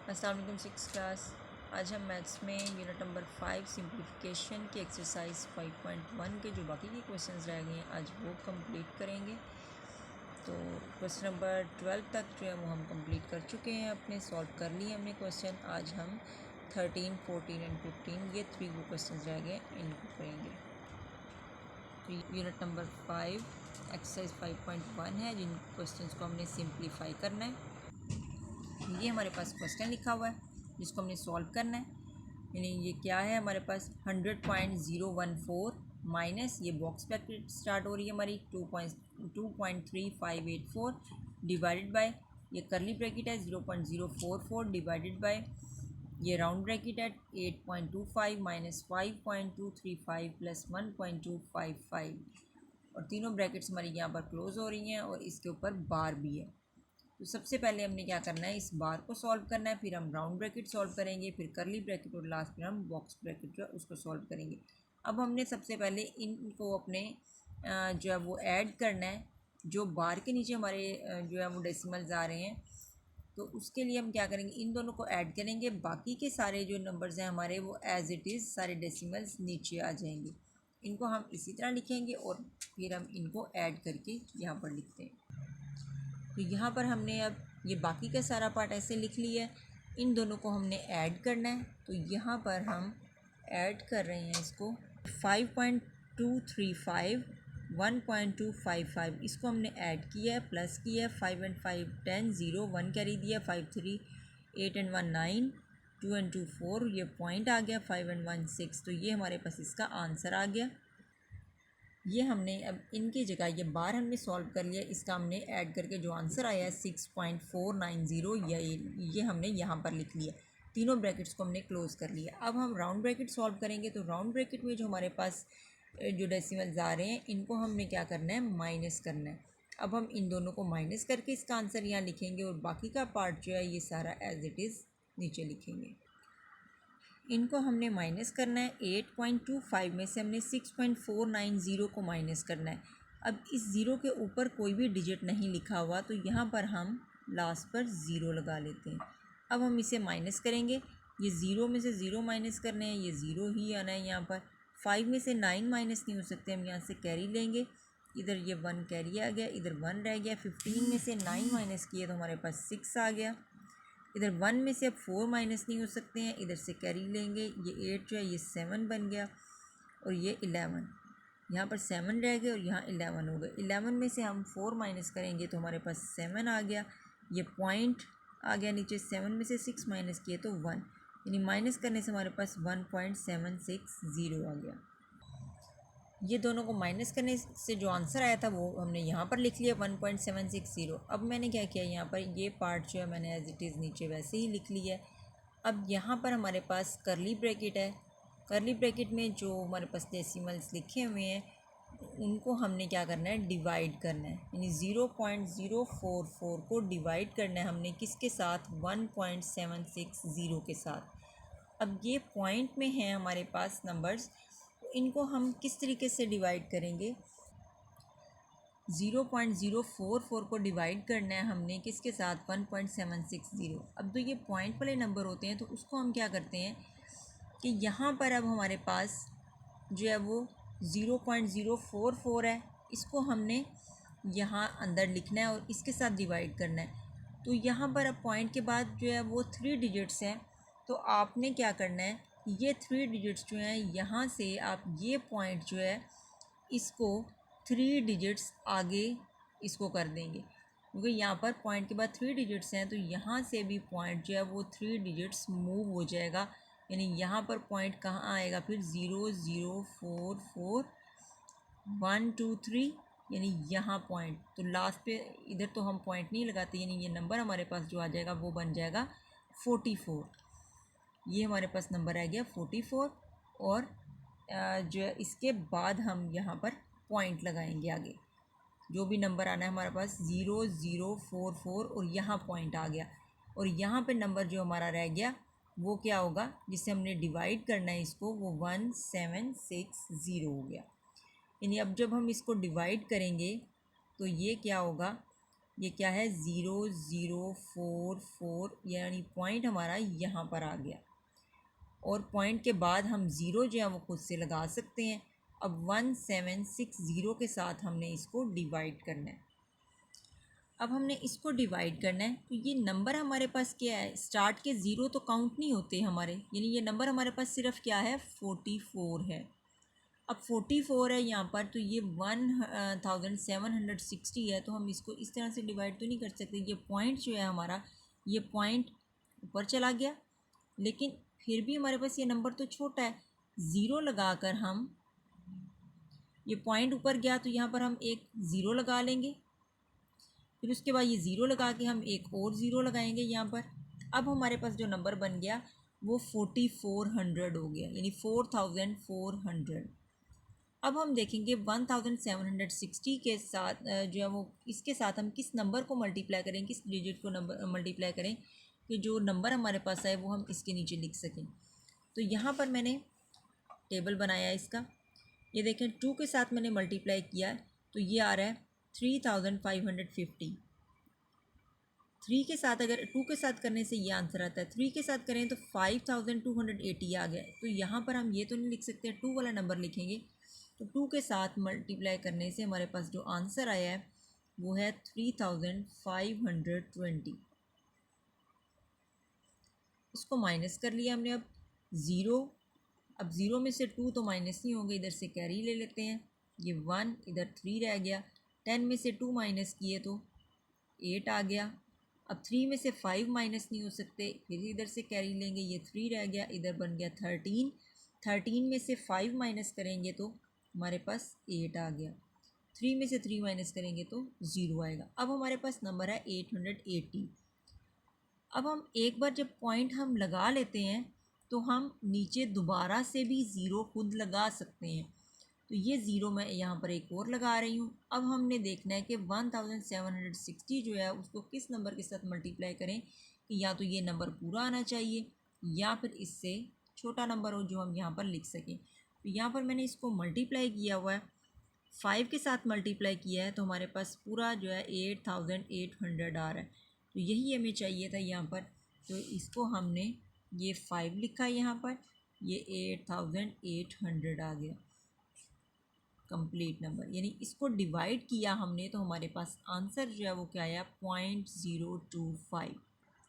अस्सलाम वालेकुम six class. आज हम मैथ्स में यूनिट नंबर 5 सिंप्लीफिकेशन की एक्सरसाइज 5.1 के जो बाकी के क्वेश्चंस रह गए हैं आज वो कंप्लीट करेंगे। तो क्वेश्चन नंबर 12 तक जो है वो हम कंप्लीट कर चुके हैं, अपने सॉल्व कर लिए हमने क्वेश्चन। आज हम 13, 14 एंड 15 ये 3 वो क्वेश्चन रह गए इनको करेंगे। तो यूनिट नंबर 5 एक्सरसाइज 5.1 है, जिन क्वेश्चन को हमने सिंप्लीफाई करना है। ये हमारे पास क्वेश्चन लिखा हुआ है जिसको हमने सॉल्व करना है। यानी ये क्या है, हमारे पास 100.014 माइनस ये बॉक्स ब्रैकेट स्टार्ट हो रही है हमारी 2.3584 डिवाइडेड बाय ये करली ब्रैकेट है 0.044 डिवाइडेड बाय ये राउंड ब्रैकेट है 8.25 माइनस 5.235 प्लस 1.255 और तीनों ब्रैकेट्स हमारी यहाँ पर क्लोज हो रही हैं और इसके ऊपर बार भी है। तो सबसे पहले हमने क्या करना है, इस बार को सॉल्व करना है, फिर हम राउंड ब्रैकेट सॉल्व करेंगे, फिर करली ब्रैकेट और लास्ट में हम बॉक्स ब्रैकेट जो है उसको सॉल्व करेंगे। अब हमने सबसे पहले इनको अपने जो है वो ऐड करना है। जो बार के नीचे हमारे जो है वो डेसिमल्स आ रहे हैं, तो उसके लिए हम क्या करेंगे, इन दोनों को ऐड करेंगे। बाकी के सारे जो नंबर्स हैं हमारे वो एज इट इज़ सारे डेसिमल्स नीचे आ जाएंगे। इनको हम इसी तरह लिखेंगे और फिर हम इनको ऐड करके यहाँ पर लिखते हैं। तो यहाँ पर हमने अब ये बाकी का सारा पार्ट ऐसे लिख लिया है, इन दोनों को हमने ऐड करना है। तो यहाँ पर हम ऐड कर रहे हैं इसको 5.235 1.255 इसको हमने ऐड किया है, प्लस किया है 5 एंड 5 10 0 1 कैरी दिया 5 3 8 एंड 1 9 2 एंड 2 4 ये पॉइंट आ गया 5 एंड 1 6। तो ये हमारे पास इसका आंसर आ गया। ये हमने अब इनकी जगह ये बार हमने सॉल्व कर लिया, इसका हमने ऐड करके जो आंसर आया है 6.490 ये हमने यहाँ पर लिख लिया। तीनों ब्रैकेट्स को हमने क्लोज़ कर लिया। अब हम राउंड ब्रैकेट सॉल्व करेंगे। तो राउंड ब्रैकेट में जो हमारे पास जो डेसिमल्स आ रहे हैं इनको हमने क्या करना है, माइनस करना है। अब हम इन दोनों को माइनस करके इसका आंसर यहाँ लिखेंगे और बाकी का पार्ट जो है ये सारा एज इट इज़ नीचे लिखेंगे। इनको हमने माइनस करना है। 8.25 में से हमने 6.490 को माइनस करना है। अब इस ज़ीरो के ऊपर कोई भी डिजिट नहीं लिखा हुआ, तो यहाँ पर हम लास्ट पर ज़ीरो लगा लेते हैं। अब हम इसे माइनस करेंगे। ये ज़ीरो में से ज़ीरो माइनस करने हैं, ये ज़ीरो ही आना है यहाँ पर। 5 में से 9 माइनस नहीं हो सकते, हम यहाँ से कैरी लेंगे। इधर ये 1 कैरी आ गया, इधर 1 रह गया। 15 में से 9 माइनस किए तो हमारे पास 6 आ गया। इधर 1 में से अब 4 माइनस नहीं हो सकते हैं, इधर से कैरी लेंगे। ये 8 जो है ये 7 बन गया और ये 11, यहाँ पर 7 रह गए और यहाँ 11 हो गए। 11 में से हम 4 माइनस करेंगे तो हमारे पास 7 आ गया। ये पॉइंट आ गया नीचे। 7 में से 6 माइनस किए तो 1, यानी माइनस करने से हमारे पास 1.760 आ गया। ये दोनों को माइनस करने से जो आंसर आया था वो हमने यहाँ पर लिख लिया 1.760। अब मैंने क्या किया, यहाँ पर ये पार्ट जो है मैंने एज इट इज़ नीचे वैसे ही लिख लिया है। अब यहाँ पर हमारे पास करली ब्रैकेट है। करली ब्रैकेट में जो हमारे पास डेसिमल्स लिखे हुए हैं उनको हमने क्या करना है, डिवाइड करना है। यानी 0.044 को डिवाइड करना है हमने किसके साथ, 1.760 के साथ। अब ये पॉइंट में है हमारे पास नंबर्स, इनको हम किस तरीके से डिवाइड करेंगे, 0.044 को डिवाइड करना है हमने किसके साथ, 1.760। अब तो ये पॉइंट वाले नंबर होते हैं तो उसको हम क्या करते हैं कि यहाँ पर अब हमारे पास जो है वो 0.044 है, इसको हमने यहाँ अंदर लिखना है और इसके साथ डिवाइड करना है। तो यहाँ पर अब पॉइंट के बाद जो है वो 3 डिजिट्स हैं, तो आपने क्या करना है, ये 3 डिजिट्स जो हैं यहाँ से आप ये पॉइंट जो है इसको 3 डिजिट्स आगे इसको कर देंगे, क्योंकि यहाँ पर पॉइंट के बाद 3 डिजिट्स हैं तो यहाँ से भी पॉइंट जो है वो 3 डिजिट्स मूव हो जाएगा। यानी यहाँ पर पॉइंट कहाँ आएगा फिर, 0 0 4 4 1 2 3, यानी यहाँ पॉइंट। तो लास्ट पे इधर तो हम पॉइंट नहीं लगाते, यानी ये नंबर हमारे पास जो आ जाएगा वो बन जाएगा 44। ये हमारे पास नंबर आ गया 44 और जो है इसके बाद हम यहाँ पर पॉइंट लगाएंगे आगे। जो भी नंबर आना है हमारे पास 0 0 4 4 और यहाँ पॉइंट आ गया और यहाँ पे नंबर जो हमारा रह गया वो क्या होगा, जिसे हमने डिवाइड करना है इसको, वो 1760 हो गया। यानी अब जब हम इसको डिवाइड करेंगे तो ये क्या होगा, ये क्या है 0044, यानी पॉइंट हमारा यहाँ पर आ गया। और पॉइंट के बाद हम ज़ीरो जो है वो खुद से लगा सकते हैं। अब 1760 के साथ हमने इसको डिवाइड करना है। अब हमने इसको डिवाइड करना है, तो ये नंबर हमारे पास क्या है, स्टार्ट के ज़ीरो तो काउंट नहीं होते हमारे, यानी ये नंबर हमारे पास सिर्फ क्या है 44 है। अब 44 है यहाँ पर, तो ये 1760 है, तो हम इसको इस तरह से डिवाइड तो नहीं कर सकते। ये पॉइंट जो है हमारा, ये पॉइंट ऊपर चला गया, लेकिन फिर भी हमारे पास ये नंबर तो छोटा है। ज़ीरो लगाकर हम, ये पॉइंट ऊपर गया तो यहाँ पर हम एक ज़ीरो लगा लेंगे, फिर उसके बाद ये ज़ीरो लगा के हम एक और ज़ीरो लगाएंगे यहाँ पर। अब हमारे पास जो नंबर बन गया वो 4400 हो गया, यानी 4400। अब हम देखेंगे 1760 के साथ जो है वो, इसके साथ हम किस नंबर को मल्टीप्लाई करें, किस डिजिट को नंबर मल्टीप्लाई करें कि जो नंबर हमारे पास आए वो हम इसके नीचे लिख सकें। तो यहाँ पर मैंने टेबल बनाया है इसका। ये देखें 2 के साथ मैंने मल्टीप्लाई किया है, तो ये आ रहा है 3550। 3 के साथ, अगर 2 के साथ करने से ये आंसर आता है, 3 के साथ करें तो 5280 आ गया। तो यहाँ पर हम ये तो नहीं लिख सकते, 2 वाला नंबर लिखेंगे। तो 2 के साथ मल्टीप्लाई करने से हमारे पास जो आंसर आया है वो है 3520। इसको माइनस कर लिया हमने। अब ज़ीरो, अब ज़ीरो में से 2 तो माइनस नहीं होंगे, इधर से कैरी ले लेते हैं। ये 1, इधर 3 रह गया। 10 में से 2 माइनस किए तो 8 आ गया। अब 3 में से 5 माइनस नहीं हो सकते, फिर इधर से कैरी लेंगे, ये 3 रह गया, इधर बन गया 13। 13 में से 5 माइनस करेंगे तो हमारे पास 8 आ गया। 3 में से 3 माइनस करेंगे तो 0 आएगा। अब हमारे पास नंबर है 880। अब हम एक बार जब पॉइंट हम लगा लेते हैं तो हम नीचे दोबारा से भी ज़ीरो खुद लगा सकते हैं। तो ये ज़ीरो मैं यहाँ पर एक और लगा रही हूँ। अब हमने देखना है कि 1760 जो है उसको किस नंबर के साथ मल्टीप्लाई करें कि या तो ये नंबर पूरा आना चाहिए या फिर इससे छोटा नंबर हो जो हम यहाँ पर लिख सकें। तो यहाँ पर मैंने इसको मल्टीप्लाई किया हुआ है, 5 के साथ मल्टीप्लाई किया है, तो हमारे पास पूरा जो है 8800 आ रहा है। तो यही हमें चाहिए था यहाँ पर। तो इसको हमने ये 5 लिखा यहाँ पर, ये 8800 आ गया कंप्लीट नंबर, यानी इसको डिवाइड किया हमने तो हमारे पास आंसर जो है वो क्या आया 0.025।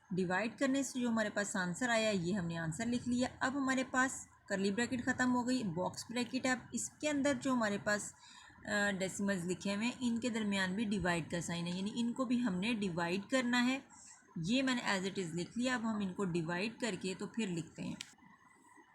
डिवाइड करने से जो हमारे पास आंसर आया ये हमने आंसर लिख लिया। अब हमारे पास करली ब्रैकेट ख़त्म हो गई, बॉक्स ब्रैकेट है। अब इसके अंदर जो हमारे पास डेसिमल्स लिखे हुए हैं इनके दरमियान भी डिवाइड का साइन है, यानी इनको भी हमने डिवाइड करना है। ये मैंने एज इट इज़ लिख लिया। अब हम इनको डिवाइड करके तो फिर लिखते हैं।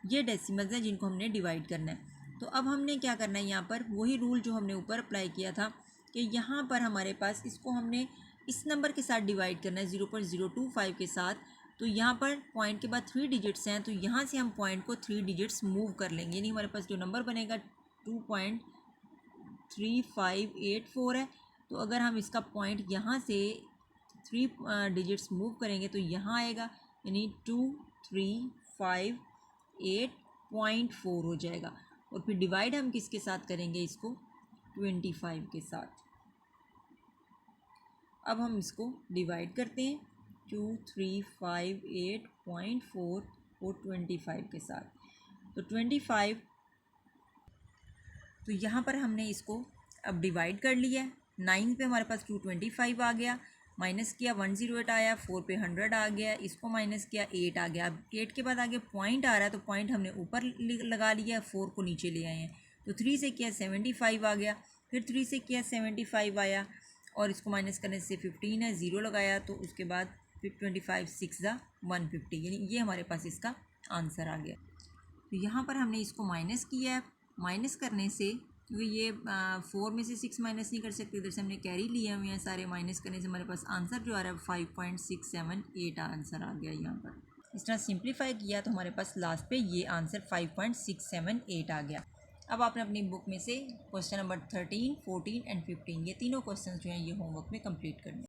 ये डेसिमल्स हैं जिनको हमने डिवाइड करना है। तो अब हमने क्या करना है, यहाँ पर वही रूल जो हमने ऊपर अप्लाई किया था कि यहाँ पर हमारे पास इसको हमने इस नंबर के साथ डिवाइड करना है 0.025 के साथ। तो यहाँ पर पॉइंट के बाद 3 डिजिट्स हैं, तो यहाँ से हम पॉइंट को 3 डिजिट्स मूव कर लेंगे, यानी हमारे पास जो नंबर बनेगा 2.3584 है। तो अगर हम इसका पॉइंट यहाँ से 3 डिजिट्स मूव करेंगे तो यहाँ आएगा, यानी 2358.4 हो जाएगा। और फिर डिवाइड हम किसके साथ करेंगे इसको 25 के साथ। अब हम इसको डिवाइड करते हैं 2358.4 और 25 के साथ। तो 25, तो यहाँ पर हमने इसको अब डिवाइड कर लिया है। 9 पे हमारे पास 225 आ गया, माइनस किया 108 आया, 4 पे 100 आ गया, इसको माइनस किया 8 आ गया। अब 8 के बाद आगे पॉइंट आ रहा है तो पॉइंट हमने ऊपर लगा लिया, 4 को नीचे ले आए हैं। तो 3 से किया 75 आ गया, फिर 3 से किया 75 आया, और इसको माइनस करने से 15 है, 0 लगाया, तो उसके बाद फिर 25 6 ज़ा 150, यानी ये हमारे पास इसका आंसर आ गया। तो यहाँ पर हमने इसको माइनस किया है। माइनस करने से, क्योंकि ये 4 में से 6 माइनस नहीं कर सकते, इधर से हमने कैरी लिया हुए हैं सारे, माइनस करने से हमारे पास आंसर जो आ रहा है 5.678 आंसर आ गया। यहाँ पर इस तरह सिंप्लीफाई किया तो हमारे पास लास्ट पे ये आंसर 5.678 आ गया। अब आपने अपनी बुक में से क्वेश्चन नंबर 13, 14 एंड 15 ये तीनों क्वेश्चन जो हैं ये होमवर्क में कंप्लीट करने।